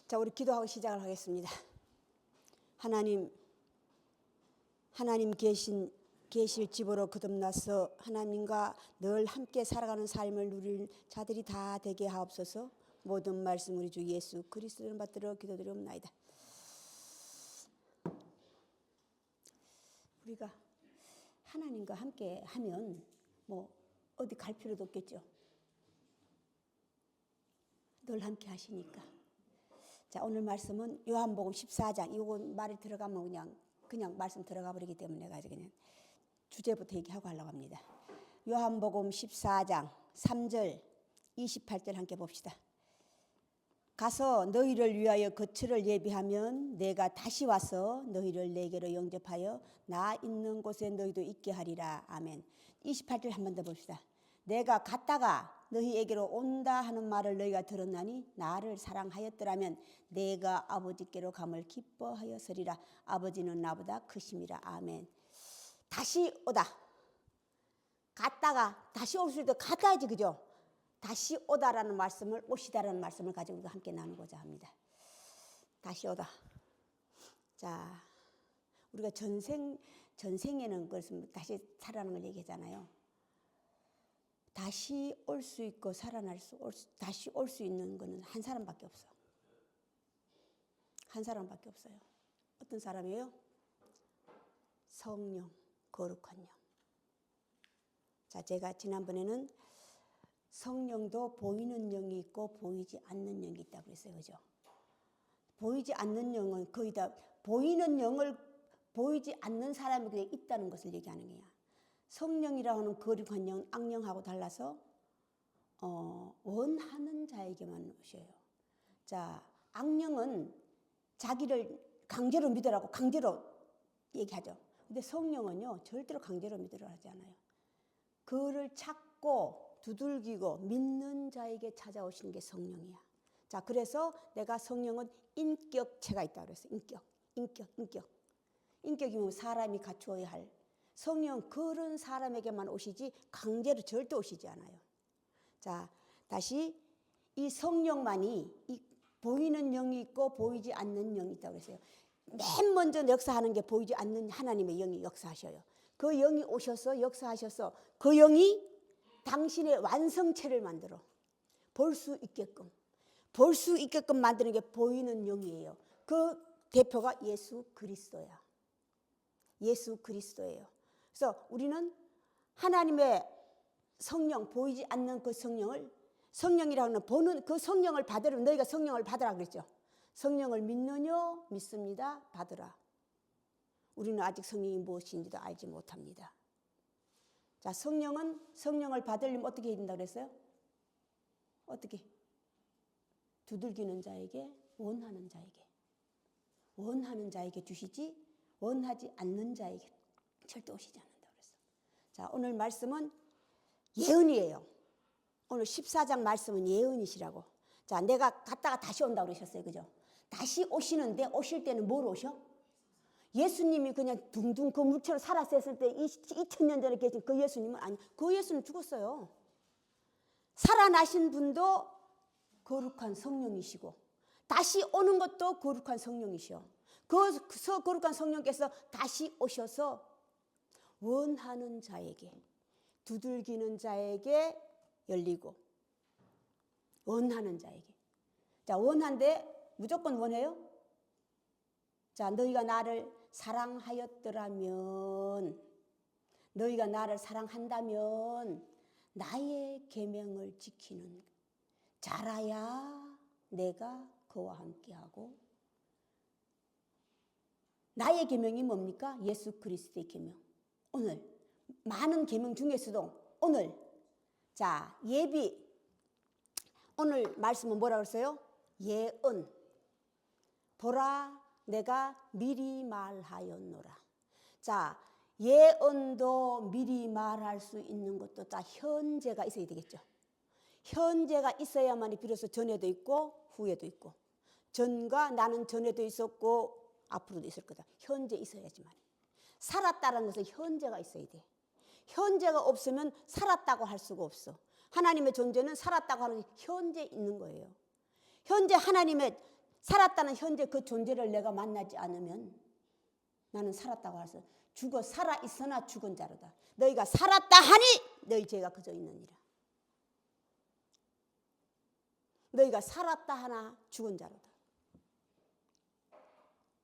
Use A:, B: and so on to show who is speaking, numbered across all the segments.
A: 자, 우리 기도하고 시작을 하겠습니다. 하나님 계실 집으로 거듭나서 하나님과 늘 함께 살아가는 삶을 누릴 자들이 다 되게 하옵소서. 모든 말씀 우리 주 예수 그리스도를 받들어 기도드리옵나이다. 우리가 하나님과 함께 하면 뭐 어디 갈 필요도 없겠죠. 늘 함께 하시니까. 자, 오늘 말씀은 요한복음 14장. 이거 말이 들어가면 그냥 말씀 들어가 버리기 때문에 내가 그냥 주제부터 얘기하고 하려고 합니다. 요한복음 14장 3절 28절 함께 봅시다. 가서 너희를 위하여 거처를 예비하면 내가 다시 와서 너희를 내게로 영접하여 나 있는 곳에 너희도 있게 하리라. 아멘. 28절 한 번 더 봅시다. 내가 갔다가 너희에게로 온다 하는 말을 너희가 들었나니 나를 사랑하였더라면 내가 아버지께로 감을 기뻐하였으리라. 아버지는 나보다 크심이라. 아멘. 다시 오다. 갔다가 다시 올 수 있도록 갔다야지, 그죠? 다시 오다라는 말씀을, 오시다라는 말씀을 가지고 우리가 함께 나누고자 합니다. 다시 오다. 자, 우리가 전생에는 그것은 다시 살아나는 걸 얘기하잖아요. 다시 올 수 있고 다시 올 수 있는 거는 한 사람밖에 없어. 한 사람밖에 없어요. 어떤 사람이에요? 성령, 거룩한 영. 자, 제가 지난번에는 성령도 보이는 영이 있고 보이지 않는 영이 있다고 그랬어요. 그죠? 보이지 않는 영은 거의 다 보이는 영을 보이지 않는 사람이 그냥 있다는 것을 얘기하는 거야. 성령이라고 하는 거룩한 영은 악령하고 달라서 원하는 자에게만 오셔요. 자, 악령은 자기를 강제로 믿으라고 강제로 얘기하죠. 근데 성령은요, 절대로 강제로 믿으라고 하지 않아요. 그를 찾고 두들기고 믿는 자에게 찾아오시는 게 성령이야. 자, 그래서 내가 성령은 인격체가 있다고 그랬어요. 인격. 인격이면 사람이 갖추어야 할. 성령 그런 사람에게만 오시지 강제로 절대 오시지 않아요. 자, 다시 이 성령만이 이 보이는 영이 있고 보이지 않는 영이 있다고 그랬어요. 맨 먼저 역사하는 게 보이지 않는 하나님의 영이 역사하셔요. 그 영이 오셔서 역사하셔서 그 영이 당신의 완성체를 만들어 볼 수 있게끔 만드는 게 보이는 영이에요. 그 대표가 예수 그리스도야. 예수 그리스도예요. 그래서 우리는 하나님의 성령, 보이지 않는 그 성령이라고 하는 보는 그 성령을 받으려면 너희가 성령을 받으라 그랬죠. 성령을 믿느냐? 믿습니다. 받으라. 우리는 아직 성령이 무엇인지도 알지 못합니다. 자, 성령을 받으려면 어떻게 해야 된다고 그랬어요? 어떻게? 두들기는 자에게, 원하는 자에게 주시지 원하지 않는 자에게 절대 오시지 않는다고 그랬어. 자, 오늘 말씀은 예언이에요. 오늘 14장 말씀은 예언이시라고. 자, 내가 갔다가 다시 온다고 그러셨어요. 그죠? 다시 오시는데 오실 때는 뭐로 오셔? 예수님이 그냥 둥둥 그 물체로 살았을 때 2000년 전에 계신 그 예수님은 아니, 그 예수는 죽었어요. 살아나신 분도 거룩한 성령이시고 다시 오는 것도 거룩한 성령이시오. 그 거룩한 성령께서 다시 오셔서 원하는 자에게, 두들기는 자에게 열리고 원하는 자에게. 자, 원한데 무조건 원해요? 자, 너희가 나를 사랑하였더라면, 너희가 나를 사랑한다면 나의 계명을 지키는 자라야 내가 그와 함께하고. 나의 계명이 뭡니까? 예수 그리스도의 계명. 오늘 많은 계명 중에서도 오늘 자, 예비. 오늘 말씀은 뭐라고 했어요? 예언. 보라, 내가 미리 말하였노라. 자, 예언도 미리 말할 수 있는 것도 다 현재가 있어야 되겠죠. 현재가 있어야만이 비로소 전에도 있고 후에도 있고. 전과 나는 전에도 있었고 앞으로도 있을 거다. 현재 있어야지만. 살았다는 것은 현재가 있어야 돼. 현재가 없으면 살았다고 할 수가 없어. 하나님의 존재는 살았다고 하는 현재 있는 거예요. 현재 하나님의 살았다는 현재 그 존재를 내가 만나지 않으면 나는 살았다고 해서 죽어 살아있으나 죽은 자로다. 너희가 살았다 하니 너희 죄가 그저 있느니라. 너희가 살았다 하나 죽은 자로다.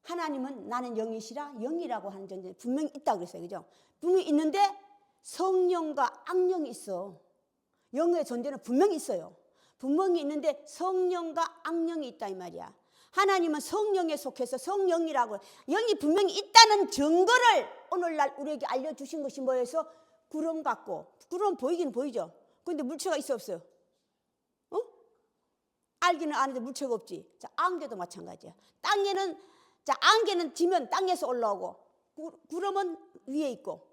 A: 하나님은 나는 영이시라 영이라고 하는 존재 분명히 있다고 그랬어요. 그죠? 분명히 있는데 성령과 악령이 있어. 영의 존재는 분명히 있어요. 분명히 있는데 성령과 악령이 있다 이 말이야. 하나님은 성령에 속해서 성령이라고 영이 분명히 있다는 증거를 오늘날 우리에게 알려주신 것이 뭐여서 구름 같고 구름 보이긴 보이죠. 그런데 물체가 있어 없어요? 알기는 아는데 물체가 없지. 자, 안개도 마찬가지야. 땅에는 자 안개는 지면 땅에서 올라오고 구름은 위에 있고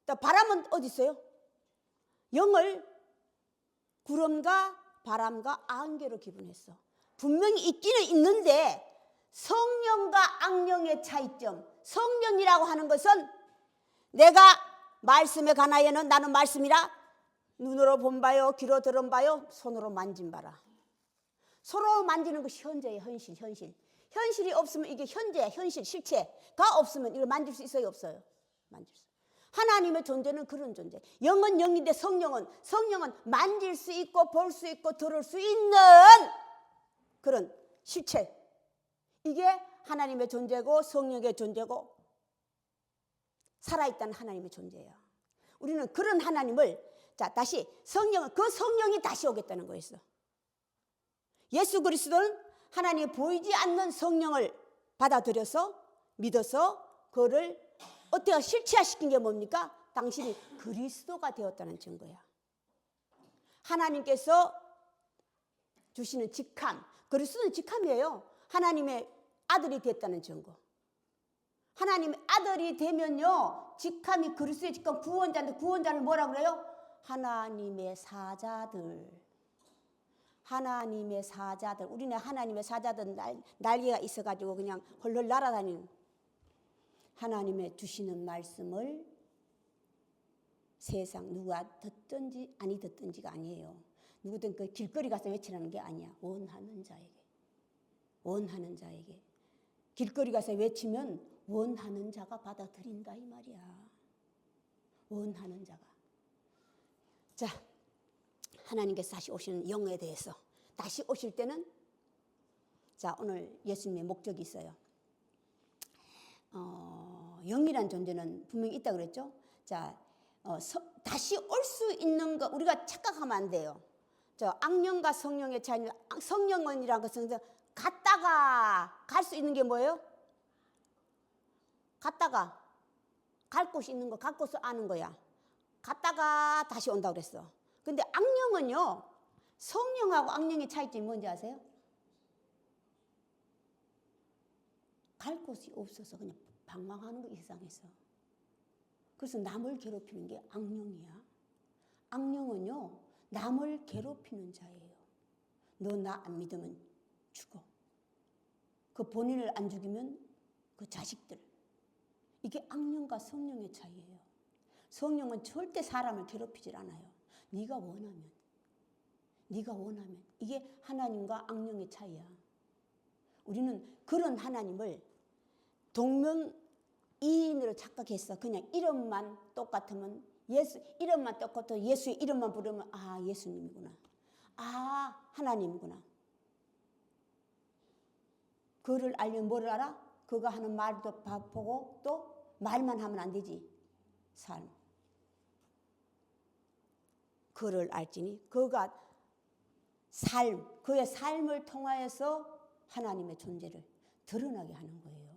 A: 또 바람은 어디 있어요? 영을 구름과 바람과 안개로 기분했어. 분명히 있기는 있는데 성령과 악령의 차이점. 성령이라고 하는 것은 내가 말씀에 관하여는 나는 말씀이라 눈으로 본 바요 귀로 들은 바요 손으로 만진 바라. 서로 만지는 것이 현재의 현실. 현실이 없으면 이게 현재 현실 실체가 없으면 이걸 만질 수 있어요 없어요? 만질 수. 하나님의 존재는 그런 존재. 영은 영인데 성령은 만질 수 있고 볼 수 있고 들을 수 있는 그런 실체. 이게 하나님의 존재고 성령의 존재고 살아있다는 하나님의 존재예요. 우리는 그런 하나님을 자 다시 그 성령이 다시 오겠다는 거였어. 예수 그리스도는 하나님이 보이지 않는 성령을 받아들여서 믿어서 그거를 어떻게 실체화시킨 게 뭡니까? 당신이 그리스도가 되었다는 증거야. 하나님께서 주시는 직함. 그리스도는 직함이에요. 하나님의 아들이 됐다는 증거. 하나님의 아들이 되면요. 직함이 그리스도의 직함 구원자인데 구원자를 뭐라고 그래요? 하나님의 사자들. 하나님의 사자들. 우리는 하나님의 사자들 날개가 있어가지고 그냥 헐헐 날아다니는 하나님의 주시는 말씀을 세상 누가 듣든지 아니 듣든지가 아니에요. 누구든 그 길거리 가서 외치라는 게 아니야. 원하는 자에게 길거리 가서 외치면 원하는 자가 받아들인다 이 말이야. 원하는 자가. 자, 하나님께서 다시 오시는 영에 대해서 다시 오실 때는 자 오늘 예수님의 목적이 있어요. 영이란 존재는 분명히 있다고 그랬죠. 자, 다시 올 수 있는 거 우리가 착각하면 안 돼요. 저 악령과 성령의 차이. 성령은이라는 것은 갔다가 갈 수 있는 게 뭐예요? 갔다가 갈 곳이 있는 거, 갈 곳을 아는 거야. 갔다가 다시 온다고 그랬어. 근데 악령은요, 성령하고 악령의 차이점이 뭔지 아세요? 갈 곳이 없어서 그냥 방황하는 거 이 세상에서. 그래서 남을 괴롭히는 게 악령이야. 악령은요, 남을 괴롭히는 자예요. 너 나 안 믿으면 죽어. 그 본인을 안 죽이면 그 자식들. 이게 악령과 성령의 차이예요. 성령은 절대 사람을 괴롭히질 않아요. 네가 원하면. 이게 하나님과 악령의 차이야. 우리는 그런 하나님을 동명이인으로 착각했어. 그냥 이름만 똑같으면 이름만 똑같아 예수의 이름만 부르면 아 예수님이구나. 아 하나님이구나. 그를 알면 뭐를 알아? 그가 하는 말도 보고 또 말만 하면 안 되지. 삶. 그를 알지니 그가 그의 삶을 통하여서 하나님의 존재를 드러나게 하는 거예요.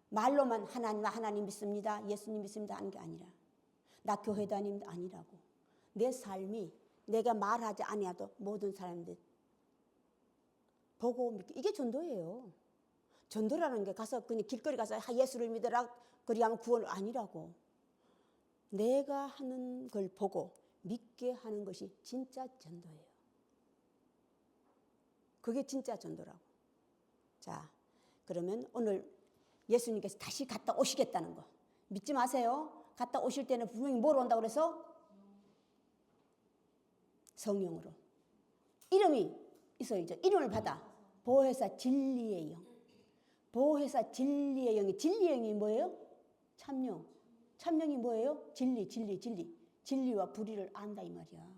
A: 말로만 하나님 믿습니다. 예수님 믿습니다 하는 게 아니라 나 교회 다닙니다 아니라고. 내 삶이 내가 말하지 아니하도 모든 사람들 보고 믿게. 이게 전도예요. 전도라는 게 가서 그냥 길거리 가서 예수를 믿어라 그리하면 구원 아니라고. 내가 하는 걸 보고 믿게 하는 것이 진짜 전도예요. 그게 진짜 전도라고. 자, 그러면 오늘 예수님께서 다시 갔다 오시겠다는 거 믿지 마세요. 갔다 오실 때는 분명히 뭐로 온다고 그래서? 성령으로. 이름이 있어야죠. 이름을 받아. 보혜사 진리의 영. 보혜사 진리의 영이, 진리의 영이 뭐예요? 참영. 참영이 뭐예요? 진리. 진리와 불의를 안다 이 말이야.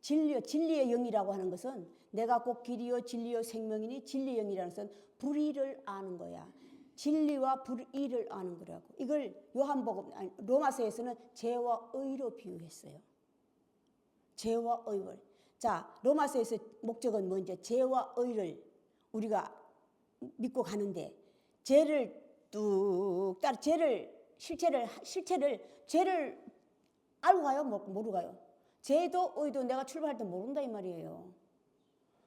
A: 진리의 영이라고 하는 것은 내가 곧 길이요 진리요 생명이니 진리의 영이라는 것은 불의를 아는 거야. 진리와 불의를 아는 거라고. 이걸 요한복음 로마서에서는 죄와 의로 비유했어요. 죄와 의를. 자, 로마서에서 목적은 뭔지 죄와 의를 우리가 믿고 가는데 죄를 뚝 따라 실체를 죄를 알고 가요? 모르고 가요? 죄도 의도 내가 출발할 때 모른다 이 말이에요.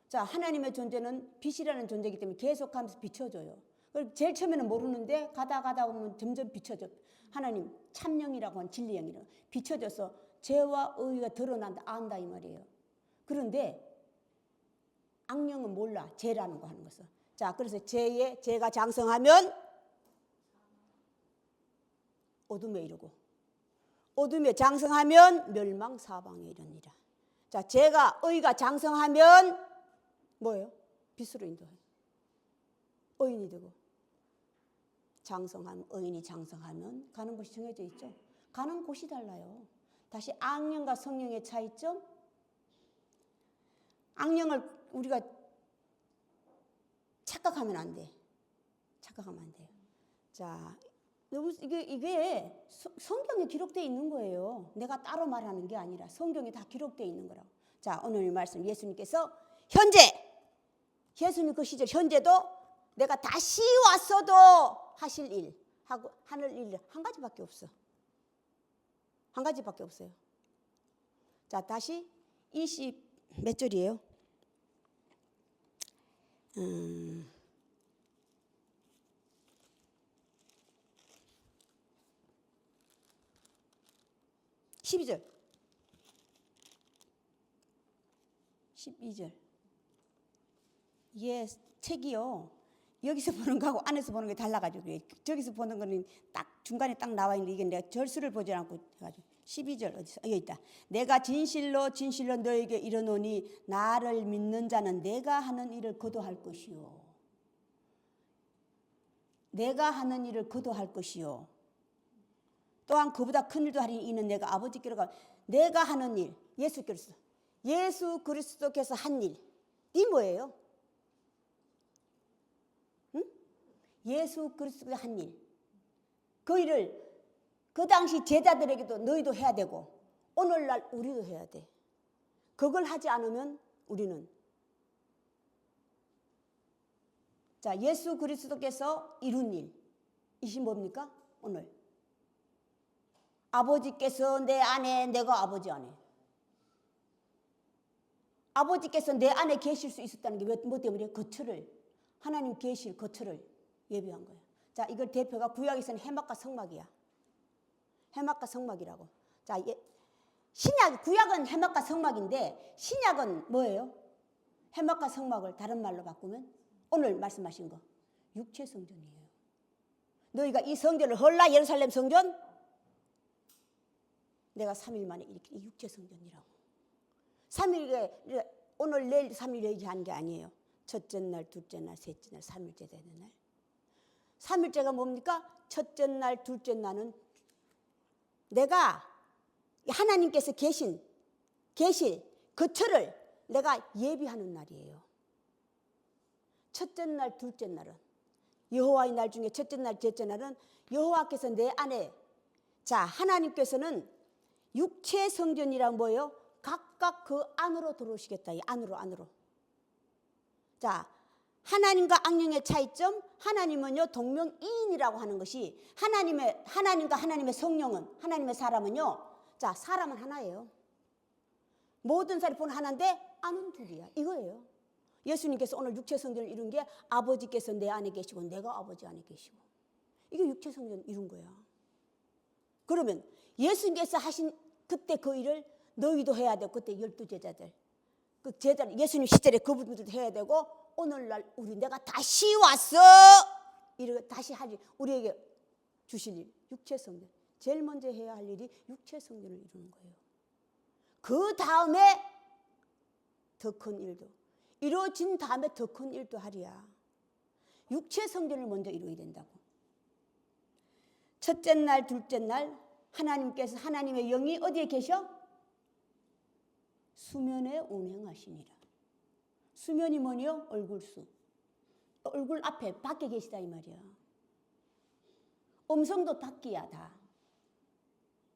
A: 자, 하나님의 존재는 빛이라는 존재이기 때문에 계속하면서 비춰줘요. 제일 처음에는 모르는데 가다 보면 점점 비춰져. 하나님 참영이라고 하는 진리영이라고 비춰져서 죄와 의가 드러난다 안다 이 말이에요. 그런데 악령은 몰라 죄라는 거 하는 것은. 자, 그래서 죄가 장성하면 어둠에 이르고 어둠에 장성하면 멸망 사방에 이르니라. 자, 의가 장성하면 뭐예요? 빛으로 인도해요. 의인이 되고 의인이 장성하면 가는 곳이 정해져 있죠. 가는 곳이 달라요. 다시 악령과 성령의 차이점. 악령을 우리가 착각하면 안 돼. 착각하면 안 돼요. 자, 이게 성경에 기록되어 있는 거예요. 내가 따로 말하는 게 아니라 성경에 다 기록되어 있는 거라고. 자, 오늘 말씀 예수님께서 예수님 그 시절 현재도 내가 다시 왔어도 하실 일 하고 하늘 일 한 가지밖에 없어. 한 가지밖에 없어요. 자, 다시 20 몇 절이에요? 12절. 12절. 예, 책이요. 여기서 보는 거하고 안에서 보는 게 달라가지고 저기서 보는 거는 딱 중간에 딱 나와 있는데 이게 내가 절수를 보지 않고 해가지고 12절 어디서 여기 있다. 내가 진실로 너에게 이르노니 나를 믿는 자는 내가 하는 일을 거두할 것이요. 내가 하는 일을 거두할 것이요. 또한 그보다 큰 일도 하리니 이는 내가 아버지께로 가. 내가 하는 일 예수 그리스도께서 한 일. 이 뭐예요? 응? 예수 그리스도가 한 일. 그 일을 그 당시 제자들에게도 너희도 해야 되고 오늘날 우리도 해야 돼. 그걸 하지 않으면 우리는 자, 예수 그리스도께서 이룬 일. 이것이 뭡니까? 오늘 아버지께서 내 안에 내가 아버지 안에. 아버지께서 내 안에 계실 수 있었다는 게 뭐 때문에? 거처를 하나님 계실 거처를 예비한 거예요. 자, 이걸 대표가 구약에서는 해막과 성막이야. 해막과 성막이라고. 자, 구약은 해막과 성막인데 신약은 뭐예요? 해막과 성막을 다른 말로 바꾸면 오늘 말씀하신 거 육체 성전이에요. 너희가 이 성전을 헐라 예루살렘 성전 내가 3일 만에 이렇게 육체 성전이라고. 3일에 오늘 내일 3일 얘기하는 게 아니에요. 첫째 날, 둘째 날, 셋째 날, 3일째 되는 날. 3일째가 뭡니까? 첫째 날, 둘째 날은 내가 하나님께서 계실 거처를 내가 예비하는 날이에요. 첫째 날, 둘째 날은 여호와의 날 중에 첫째 날, 셋째 날은 여호와께서 내 안에 자, 하나님께서는 육체 성전이란 뭐예요? 각각 그 안으로 들어오시겠다. 이 안으로. 자, 하나님과 악령의 차이점. 하나님은요 동명이인이라고 하는 것이 하나님과 하나님의 성령은 하나님의 사람은요. 자, 사람은 하나예요. 모든 사람이 보는 하나인데 안은 둘이야. 이거예요. 예수님께서 오늘 육체 성전을 이룬 게 아버지께서 내 안에 계시고 내가 아버지 안에 계시고 이게 육체 성전 이룬 거야. 그러면 예수님께서 하신 그때 그 일을 너희도 해야 되고 그때 12제자들 그 제자들 예수님 시절에 그분들도 해야 되고 오늘날 내가 다시 왔어 이렇게 다시 하지 우리에게 주실 일 육체 성전 제일 먼저 해야 할 일이 육체 성전을 이루는 거예요. 그 다음에 더 큰 일도 이루어진 다음에 더 큰 일도 하리야. 육체 성전을 먼저 이루어야 된다고. 첫째 날, 둘째 날 하나님께서 하나님의 영이 어디에 계셔? 수면에 운행하시니라. 수면이 뭐니요? 얼굴수. 얼굴 앞에 밖에 계시다 이 말이야. 음성도 밖이야 다.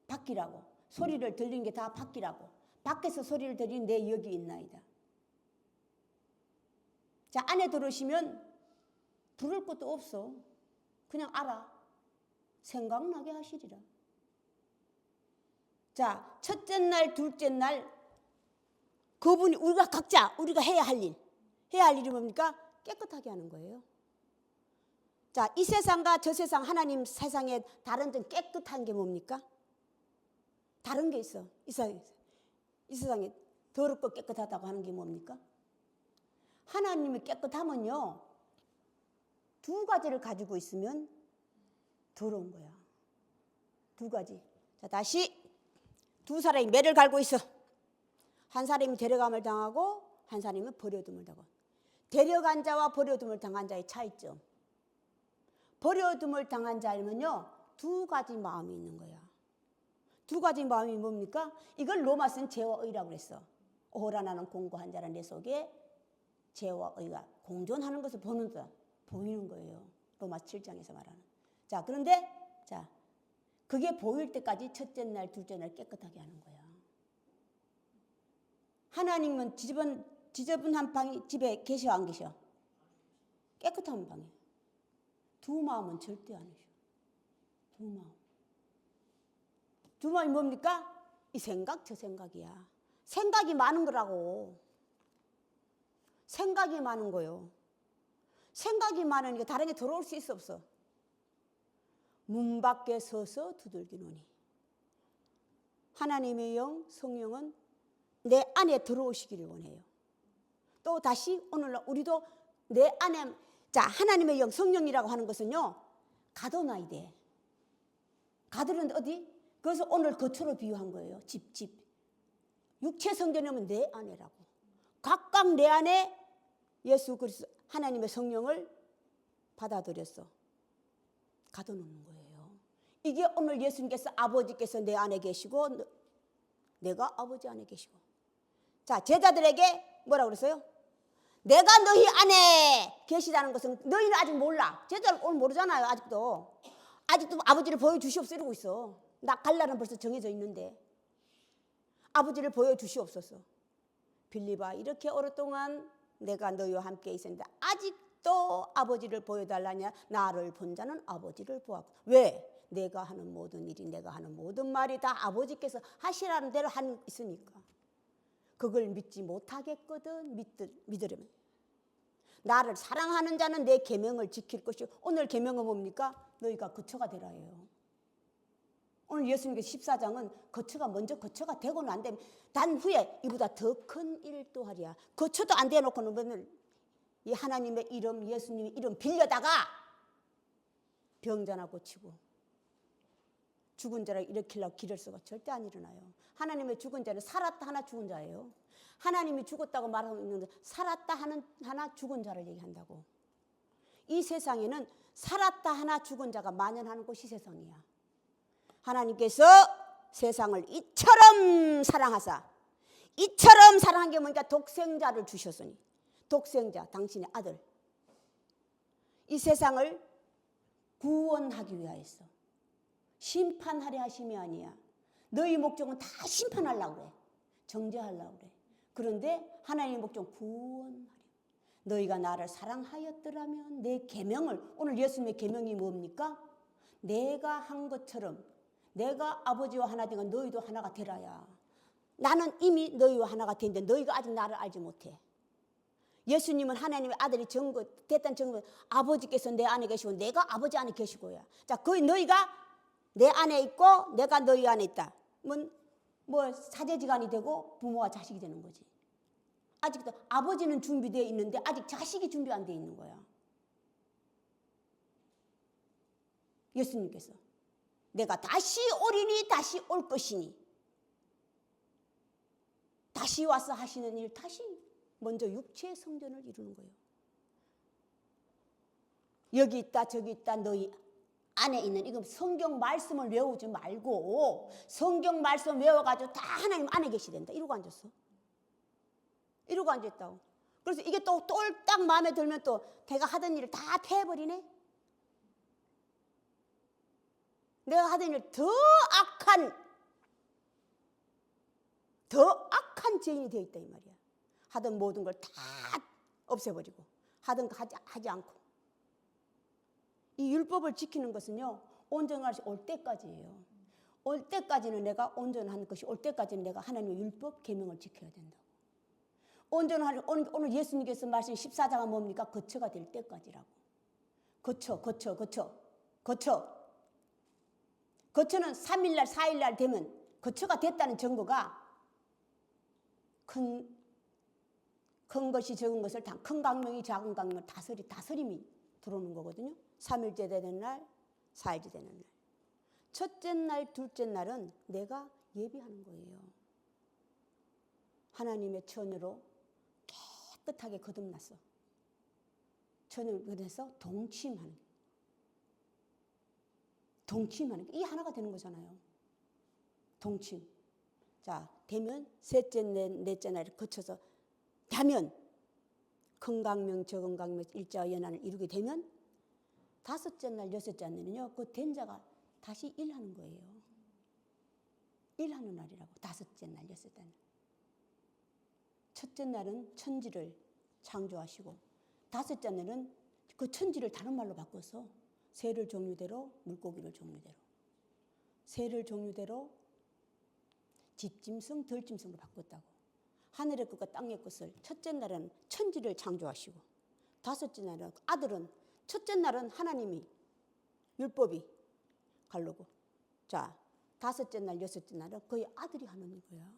A: 밖이라고. 소리를 들리는 게 다 밖이라고. 밖에서 소리를 들리는 내 여기 있나이다. 자, 안에 들어오시면 부를 것도 없어. 그냥 알아. 생각나게 하시리라. 자, 첫째 날, 둘째 날 그분이 우리가 각자 우리가 해야 할 일이 뭡니까? 깨끗하게 하는 거예요. 자, 이 세상과 저 세상 하나님 세상에 다른 점 깨끗한 게 뭡니까? 다른 게 있어. 이 세상에 더럽고 깨끗하다고 하는 게 뭡니까? 하나님이 깨끗하면요, 두 가지를 가지고 있으면 더러운 거야. 두 가지. 자, 다시 두 사람이 매를 갈고 있어. 한 사람이 데려감을 당하고 한 사람은 버려둠을 당하고. 데려간 자와 버려둠을 당한 자의 차이점. 버려둠을 당한 자면요, 두 가지 마음이 있는 거야. 두 가지 마음이 뭡니까? 이걸 로마서는 죄와 의라고 그랬어. 오호라 나는 공고한 자라 내 속에 죄와 의가 공존하는 것을 보이는 거예요. 로마서 7장에서 말하는. 자, 그런데 자, 그게 보일 때까지 첫째 날, 둘째 날 깨끗하게 하는 거야. 하나님은 지저분한 방이 집에 계셔 안 계셔? 깨끗한 방에. 두 마음은 절대 안 계셔. 두 마음. 두 마음이 뭡니까? 이 생각 저 생각이야. 생각이 많은 거라고. 생각이 많은 거요. 생각이 많으니까 다른 게 들어올 수 있어 없어? 문 밖에 서서 두들기노니. 하나님의 영, 성령은 내 안에 들어오시기를 원해요. 또 다시 오늘날 우리도 내 안에, 자, 하나님의 영, 성령이라고 하는 것은요, 가둬놔야 돼. 가두는데 어디? 그래서 오늘 거처로 비유한 거예요. 집. 육체 성전이면 내 안에라고. 각각 내 안에 예수 그리스도 하나님의 성령을 받아들였어. 가둬놓는 거예요. 이게 오늘 예수님께서 아버지께서 내 안에 계시고 내가 아버지 안에 계시고. 자, 제자들에게 뭐라고 그랬어요? 내가 너희 안에 계시다는 것은 너희는 아직 몰라. 제자들 오늘 모르잖아요. 아직도 아버지를 보여주시옵소서 이러고 있어. 나 갈 날은 벌써 정해져 있는데 아버지를 보여주시옵소서. 빌립아, 이렇게 오랫동안 내가 너희와 함께 있었는데 아직도 아버지를 보여달라냐? 나를 본 자는 아버지를 보았고. 왜? 내가 하는 모든 일이, 내가 하는 모든 말이 다 아버지께서 하시라는 대로 있으니까. 그걸 믿지 못하겠거든. 믿으려면. 나를 사랑하는 자는 내 계명을 지킬 것이고. 오늘 계명은 뭡니까? 너희가 거처가 되라예요. 오늘 예수님께서 14장은 먼저 거처가 되고는 안 되면 단 후에 이보다 더 큰 일도 하리야. 거처도 안 돼놓고는 이 하나님의 이름, 예수님의 이름 빌려다가 병자나 고치고 죽은 자를 일으키려고 길을 써가 절대 안 일어나요. 하나님의 죽은 자는 살았다 하나 죽은 자예요. 하나님이 죽었다고 말하고 있는데 살았다 하나 죽은 자를 얘기한다고. 이 세상에는 살았다 하나 죽은 자가 만연하는 곳이 세상이야. 하나님께서 세상을 이처럼 사랑하사, 이처럼 사랑한 게 뭐니까 독생자를 주셨으니, 독생자, 당신의 아들, 이 세상을 구원하기 위하였어. 심판하려 하심이 아니야. 너희 목적은 다 심판하려고 그래. 정죄하려고 그래. 그런데 하나님의 목적은 구원하려. 너희가 나를 사랑하였더라면 내 계명을, 오늘 예수님의 계명이 뭡니까? 내가 한 것처럼 내가 아버지와 하나 된 건 너희도 하나가 되라야. 나는 이미 너희와 하나가 됐는데 너희가 아직 나를 알지 못해. 예수님은 하나님의 아들이 됐다는 증거, 아버지께서 내 안에 계시고 내가 아버지 안에 계시고야. 자, 거의 너희가 내 안에 있고 내가 너희 안에 있다. 뭐 사제지간이 되고 부모와 자식이 되는 거지. 아직도 아버지는 준비되어 있는데 아직 자식이 준비 안 되어 있는 거야. 예수님께서 내가 다시 오리니 다시 올 것이니, 다시 와서 하시는 일 다시 먼저 육체의 성전을 이루는 거예요. 여기 있다 저기 있다 너희 안에 있는 이거 성경 말씀을 외우지 말고 성경 말씀 외워가지고 다 하나님 안에 계시된다. 이러고 앉았어. 이러고 앉았다고. 그래서 이게 또 딱 마음에 들면 또 내가 하던 일을 다 패해버리네. 내가 하던 일 더 악한 죄인이 되어 있다 이 말이야. 하던 모든 걸 다 없애버리고 하던 거 하지 않고. 이 율법을 지키는 것은요 온전할 수 올 때까지예요. 올 때까지는 내가 온전한 것이 올 때까지는 내가 하나님의 율법 계명을 지켜야 된다고. 온전한 오늘 예수님께서 말씀 14장은 뭡니까? 거처가 될 때까지라고. 거처는 3일날 4일날 되면 거처가 됐다는 증거가 큰 것이 적은 것을 다 큰 강명이 작은 강명을 다스림이 들어오는 거거든요. 3일째 되는 날, 4일째 되는 날. 첫째 날, 둘째 날은 내가 예비하는 거예요. 하나님의 처녀로 깨끗하게 거듭났어. 처녀로 그래서 동침하는 게 이 하나가 되는 거잖아요. 동침. 자, 되면 셋째, 넷째 날을 거쳐서 되면 큰 강명, 적은 강명, 일자와 연한을 이루게 되면 다섯째 날, 여섯째 날은요, 그 된 자가 다시 일하는 거예요. 일하는 날이라고. 다섯째 날, 여섯째 날. 첫째 날은 천지를 창조하시고, 다섯째 날은 그 천지를 다른 말로 바꿔서 새를 종류대로, 물고기를 종류대로, 새를 종류대로 집짐승, 들짐승으로 바꿨다고. 하늘의 것과 땅의 것을 첫째 날은 천지를 창조하시고, 다섯째 날은 아들은 첫째 날은 하나님이 율법이 가르고, 자 다섯째 날, 여섯째 날은 그의 아들이 하는 거야.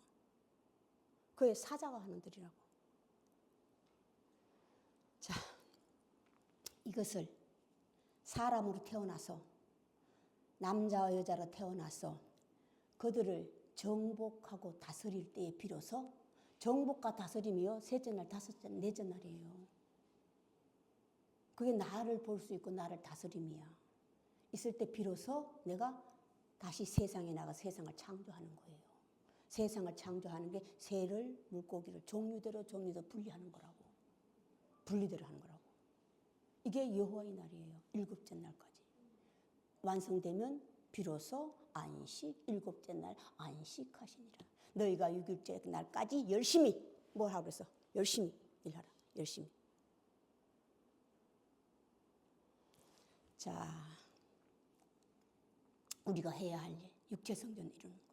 A: 그의 사자가 하는 일이라고. 자, 이것을 사람으로 태어나서 남자와 여자로 태어나서 그들을 정복하고 다스릴 때에 비로소 정복과 다스림이요 셋째 날, 다섯째 날, 넷째 날이에요. 그게 나를 볼 수 있고 나를 다스림이야. 있을 때 비로소 내가 다시 세상에 나가 세상을 창조하는 거예요. 세상을 창조하는 게 새를, 물고기를 종류대로 분리하는 거라고. 분리대로 하는 거라고. 이게 여호와의 날이에요. 일곱째 날까지. 완성되면 비로소 안식, 일곱째 날 안식하시니라. 너희가 6일째 날까지 열심히 뭘 하고 그래서 열심히 일하라. 열심히. 자, 우리가 해야 할 일, 육체 성전을 이루는 거.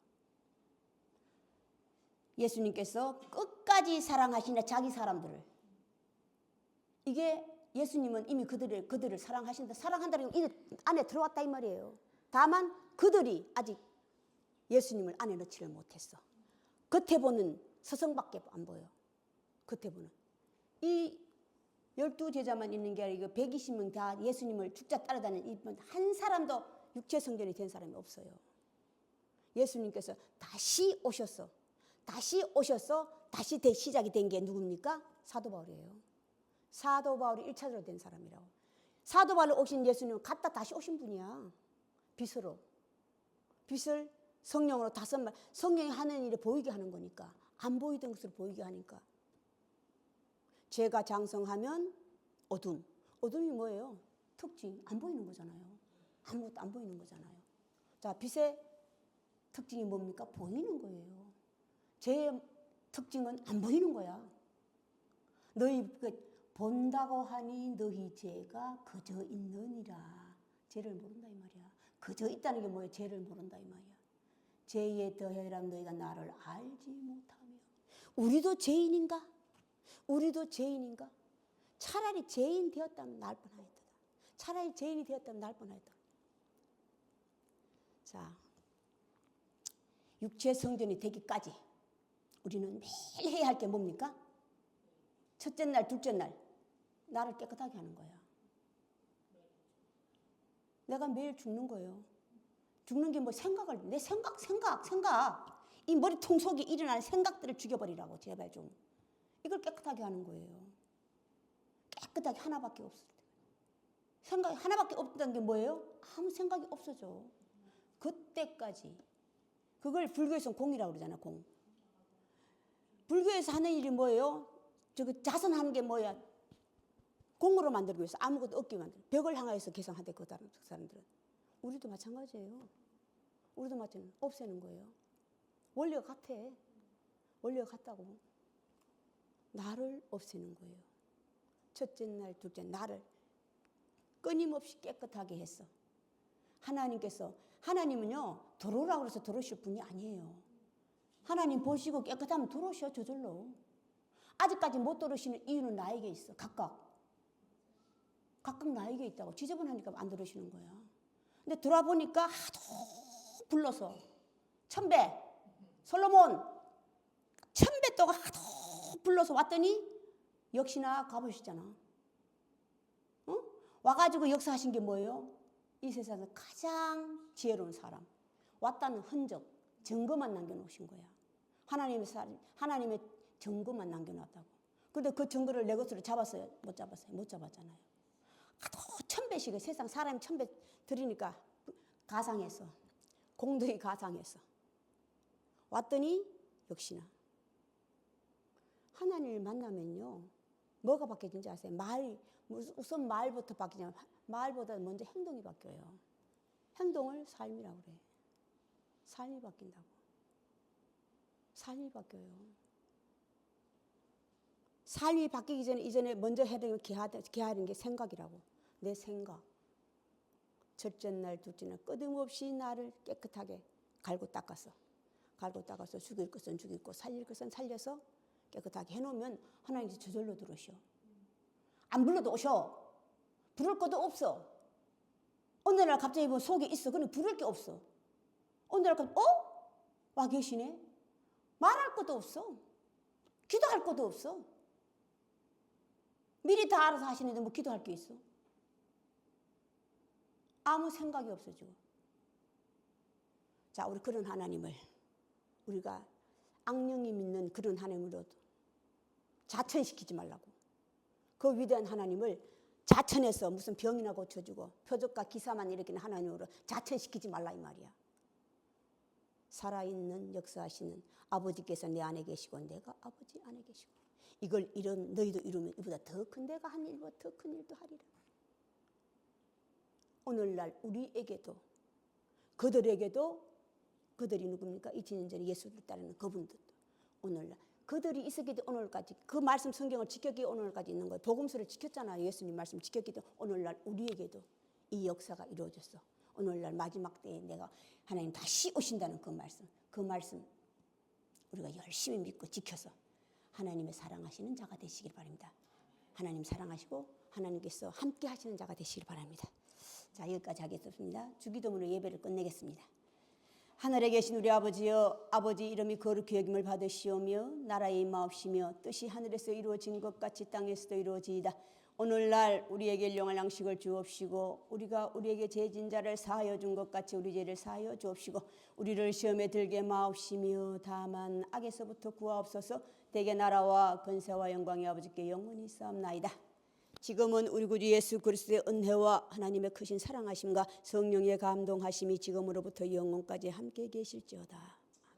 A: 예수님께서 끝까지 사랑하시는 자기 사람들을. 이게 예수님은 이미 그들을 사랑하신다. 사랑한다는 게 안에 들어왔다 이 말이에요. 다만 그들이 아직 예수님을 안에 넣지를 못했어. 겉에 보는 서성밖에 안 보여. 겉에 보는. 이 12제자만 있는 게 아니고 120명 다 예수님을 죽자 따라다니는 한 사람도 육체 성전이 된 사람이 없어요. 예수님께서 다시 오셔서 다시 시작이 된 게 누굽니까? 사도 바울이에요. 사도 바울이 1차적으로 된 사람이라고. 사도 바울 오신 예수님은 갔다 다시 오신 분이야. 빛을 성령으로 5말 성령이 하는 일을 보이게 하는 거니까. 안 보이던 것을 보이게 하니까. 죄가 장성하면 어둠이 뭐예요? 특징 안 보이는 거잖아요. 아무것도 안 보이는 거잖아요. 자, 빛의 특징이 뭡니까? 보이는 거예요. 죄의 특징은 안 보이는 거야. 너희 본다고 하니 너희 죄가 그저 있느니라. 죄를 모른다 이 말이야. 그저 있다는 게 뭐예요? 죄를 모른다 이 말이야. 죄에 더해라면 너희가 나를 알지 못하며. 우리도 죄인인가? 차라리 죄인 되었다면 날 뻔하였다. 차라리 죄인이 되었다면 날 뻔하였다. 자, 육체 성전이 되기까지 우리는 매일 해야 할 게 뭡니까? 첫째 날, 둘째 날 나를 깨끗하게 하는 거야. 내가 매일 죽는 거예요. 죽는 게 뭐 내 생각. 이 머리통 속에 일어나는 생각들을 죽여버리라고 제발 좀. 이걸 깨끗하게 하는 거예요. 깨끗하게 하나밖에 없을 때. 생각이 하나밖에 없다는 게 뭐예요? 아무 생각이 없어져. 그때까지. 그걸 불교에서는 공이라고 그러잖아, 공. 불교에서 하는 일이 뭐예요? 저거 자선하는 게 뭐야? 공으로 만들기 위해서 아무것도 없게 만들어. 벽을 향하여서 개성하대, 그 사람들은. 우리도 마찬가지예요. 우리도 마찬가지예요. 없애는 거예요. 원리가 같아. 원리가 같다고. 나를 없애는 거예요. 첫째 날, 둘째 나를 끊임없이 깨끗하게 했어. 하나님은요, 들어오라고 해서 들어오실 분이 아니에요. 하나님 보시고 깨끗하면 들어오셔, 저절로. 아직까지 못 들어오시는 이유는 나에게 있어. 각각 나에게 있다고. 지저분하니까 안 들어오시는 거야. 근데 들어보니까 하도 불러서 천배, 솔로몬 천배 또가 하도 불러서 왔더니 역시나 가보시잖아. 어? 와가지고 역사하신 게 뭐예요? 이 세상에서 가장 지혜로운 사람. 왔다는 흔적, 증거만 남겨놓으신 거야. 하나님의 증거만 남겨놨다고. 그런데 그 증거를 내 것으로 잡았어요? 못 잡았어요? 못 잡았잖아요. 하도 천배씩을 세상 사람이 천배 드리니까 가상했어. 공덕이 가상했어. 왔더니 역시나 하나님을 만나면요, 뭐가 바뀌어진지 아세요? 우선 말부터 바뀌잖아요. 말보다 먼저 행동이 바뀌어요. 행동을 삶이라고 그래. 삶이 바뀐다고. 삶이 바뀌어요. 삶이 바뀌기 전에 이전에 먼저 해야 되는 개하는 게 생각이라고. 내 생각. 첫째 날, 둘째 날 끊임없이 나를 깨끗하게 갈고 닦았어. 죽일 것은 죽이고 살릴 것은 살려서 깨끗하게 해놓으면 하나님이 저절로 들어오셔. 안 불러도 오셔. 부를 것도 없어. 어느 날 갑자기 뭐 속에 있어. 근데 부를 게 없어. 어느 날 갑자기 와 계시네. 말할 것도 없어. 기도할 것도 없어. 미리 다 알아서 하시는데 뭐 기도할 게 있어? 아무 생각이 없어지고. 자, 우리 그런 하나님을, 우리가 악령이 믿는 그런 하나님으로 자천시키지 말라고. 그 위대한 하나님을 자천해서 무슨 병이나 고쳐주고 표적과 기사만 일으키는 하나님으로 자천시키지 말라 이 말이야. 살아있는 역사하시는 아버지께서 내 안에 계시고 내가 아버지 안에 계시고, 이걸 너희도 이루면 이보다 더 큰 내가 한 일보다 더 큰 일도 하리라. 오늘날 우리에게도, 그들이 누굽니까? 2000년 전에 예수를 따르는 그분들도 오늘날 그들이 있었기 때문에 오늘까지 그 말씀 성경을 지켰기에 오늘까지 있는 거예요. 복음서를 지켰잖아요. 예수님 말씀 지켰기 때문에 오늘날 우리에게도 이 역사가 이루어졌어. 오늘날 마지막 때에 내가 하나님 다시 오신다는 그 말씀 우리가 열심히 믿고 지켜서 하나님의 사랑하시는 자가 되시길 바랍니다. 하나님 사랑하시고 하나님께서 함께 하시는 자가 되시길 바랍니다. 자, 여기까지 하겠습니다. 주기도문으로 예배를 끝내겠습니다. 하늘에 계신 우리 아버지여, 아버지 이름이 거룩히 여김을 받으시오며 나라의 임하옵시며 뜻이 하늘에서 이루어진 것 같이 땅에서도 이루어지이다. 오늘날 우리에게 일용할 양식을 주옵시고 우리가 우리에게 죄진 자를 사하여 준 것 같이 우리 죄를 사하여 주옵시고 우리를 시험에 들게 마옵시며 다만 악에서부터 구하옵소서. 대개 나라와 권세와 영광이 아버지께 영원히 싸움나이다. 지금은 우리 구주 예수 그리스도의 은혜와 하나님의 크신 사랑하심과 성령의 감동하심이 지금으로부터 영원까지 함께 계실지어다.